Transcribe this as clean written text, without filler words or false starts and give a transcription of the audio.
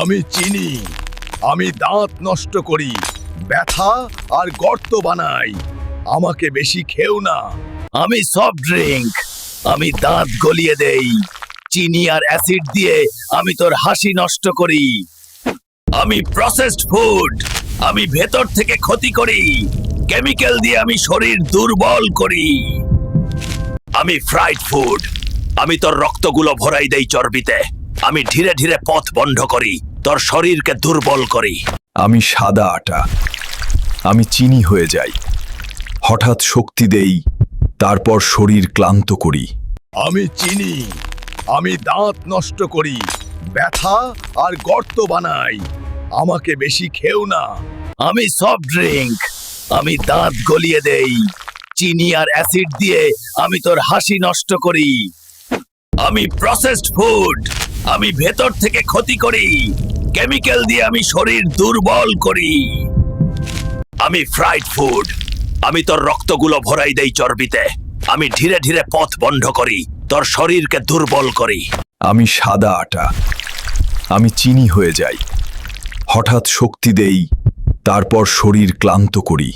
আমি চিনি, আমি দাঁত নষ্ট করি, ব্যথা আর গর্ত বানাই। আমাকে বেশি খেও না। আমি সফট ড্রিঙ্ক, আমি দাঁত গলিয়ে দেই। চিনি আর অ্যাসিড দিয়ে আমি তোর হাসি নষ্ট করি। আমি প্রসেসড ফুড, আমি ভেতর থেকে ক্ষতি করি। কেমিক্যাল দিয়ে আমি শরীর দুর্বল করি। আমি ফ্রাইড ফুড, আমি তোর রক্তগুলো ভরাই দেই চর্বিতে। আমি ধীরে ধীরে পথ বন্ধ করি, তোর শরীরকে দুর্বল করি। আমি সাদা আটা, আমি চিনি হয়ে যাই। হঠাৎ শক্তি দেই, তারপর শরীর ক্লান্ত করি। আমি চিনি, আমি দাঁত নষ্ট করি, ব্যথা আর গর্ত বানাই। আমাকে বেশি খেও না। আমি সফট ড্রিঙ্ক, আমি দাঁত গলিয়ে দেই। চিনি আর অ্যাসিড দিয়ে আমি তোর হাসি নষ্ট করি। আমি প্রসেসড ফুড, আমি ভেতর থেকে ক্ষতি করি। কেমিক্যাল দিয়ে আমি শরীর দুর্বল করি। আমি ফ্রাইড ফুড, আমি তোর রক্তগুলো ভরাই দেই চর্বিতে। আমি ধীরে ধীরে পথ বন্ধ করি, তোর শরীরকে দুর্বল করি। আমি সাদা আটা, আমি চিনি হয়ে যাই। হঠাৎ শক্তি দেই, তারপর শরীর ক্লান্ত করি।